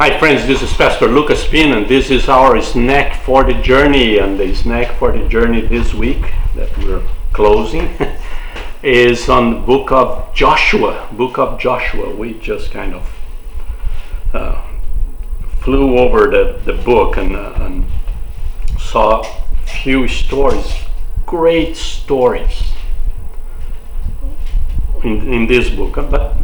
Hi friends, this is Pastor Lucas Pin, and this is our snack for the journey. And the snack for the journey this week that we're closing is on the book of Joshua. We just kind of flew over the book and saw a few stories, great stories in this book. But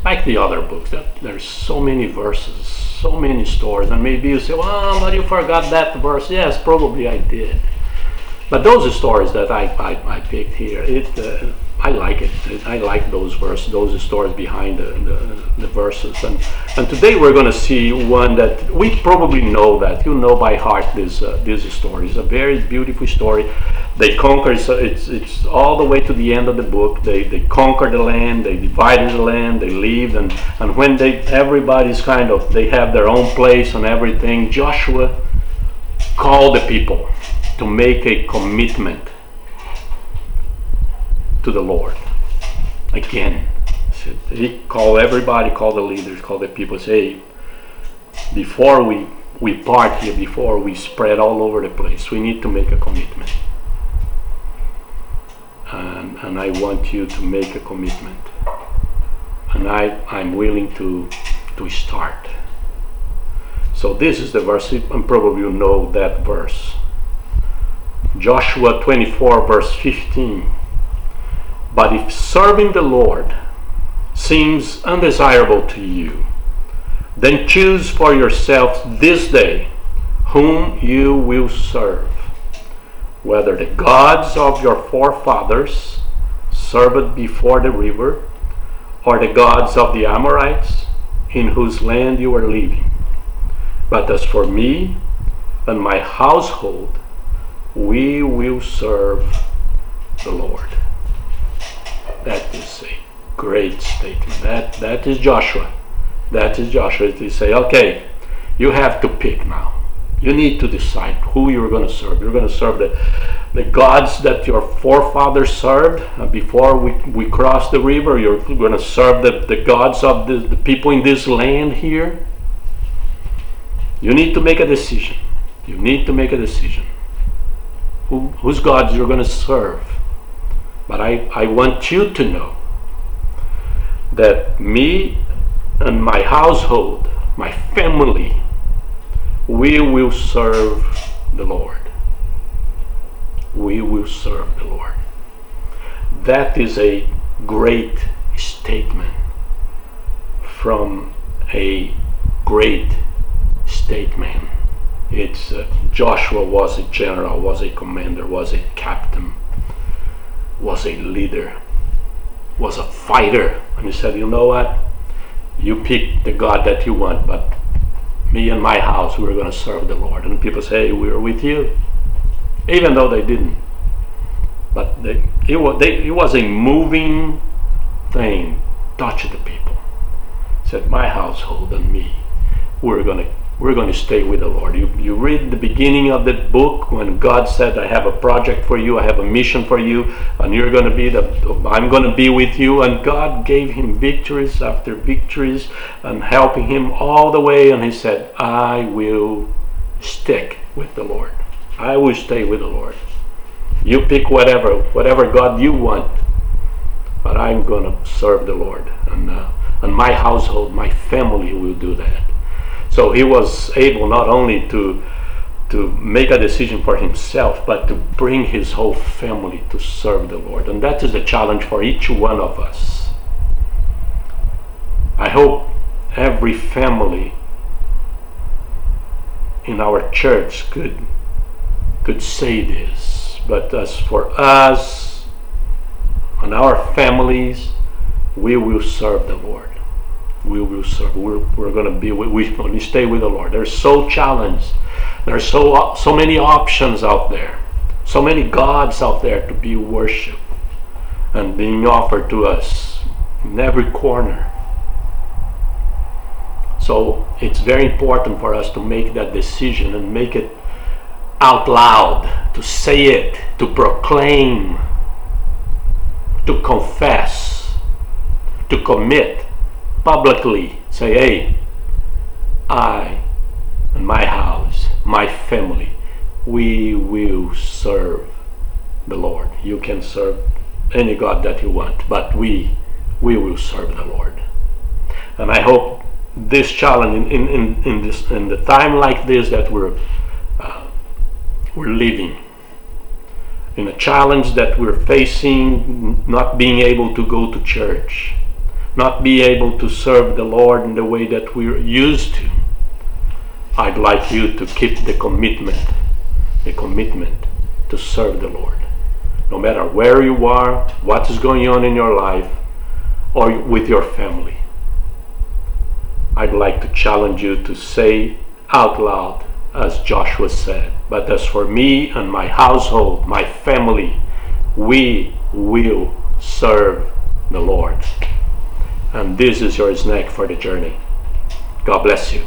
like the other books, there's so many verses, so many stories, and maybe you say, well, but you forgot that verse. Yes, probably I did. But those are stories that I picked here. I like it. I like those verses, those stories behind the verses. And today we're going to see one that we probably know, that you know by heart. This story is a very beautiful story. They conquer. It's all the way to the end of the book. They conquer the land. They divided the land. They leave, and when everybody's they have their own place and everything. Joshua called the people to make a commitment to the Lord. Again, he called everybody, called the leaders, called the people, say, before we part here, before we spread all over the place, we need to make a commitment. And I want you to make a commitment. And I'm willing to start. So this is the verse, and probably you know that verse. Joshua 24 verse 15. But if serving the Lord seems undesirable to you, then choose for yourselves this day whom you will serve, whether the gods of your forefathers served before the river, or the gods of the Amorites in whose land you are living. But as for me and my household, we will serve the Lord. That is a great statement. That is Joshua. That is Joshua to say, okay, you have to pick now. You need to decide who you're going to serve. You're going to serve the gods that your forefathers served before we crossed the river. You're going to serve the gods of the people in this land here. You need to make a decision. You need to make a decision. Whose gods you're going to serve. But I want you to know that me and my household, my family, we will serve the Lord. We will serve the Lord. That is a great statement from a great statesman. It's Joshua was a general, was a commander, was a captain, was a leader, was a fighter. And he said, you know what? You pick the God that you want, but me and my house, we're going to serve the Lord. And people say, we're with you. Even though they didn't. But it was a moving thing, touched the people. He said, my household and me, we're going to stay with the Lord. You read the beginning of the book when God said, I have a project for you, I have a mission for you, and you're going to be I'm going to be with you. And God gave him victories after victories and helping him all the way. And he said, I will stick with the Lord. I will stay with the Lord. You pick whatever God you want, but I'm going to serve the Lord. And my household, my family will do that. So he was able not only to make a decision for himself, but to bring his whole family to serve the Lord. And that is a challenge for each one of us. I hope every family in our church could say this. But as for us and our families, we will serve the Lord. We will serve. We're going to stay with the Lord. There's so challenged. There's so many options out there. So many gods out there to be worshipped and being offered to us in every corner. So it's very important for us to make that decision and make it out loud, to say it, to proclaim, to confess, to commit publicly. Say, hey, I and my house, my family, we will serve the Lord. You can serve any God that you want, but we will serve the Lord. And I hope this challenge in the time like this that we're living, in a challenge that we're facing, not being able to go to church, not be able to serve the Lord in the way that we're used to, I'd like you to keep the commitment to serve the Lord. No matter where you are, what is going on in your life, or with your family. I'd like to challenge you to say out loud, as Joshua said, "But as for me and my household, my family, we will serve the Lord." And this is your snack for the journey. God bless you.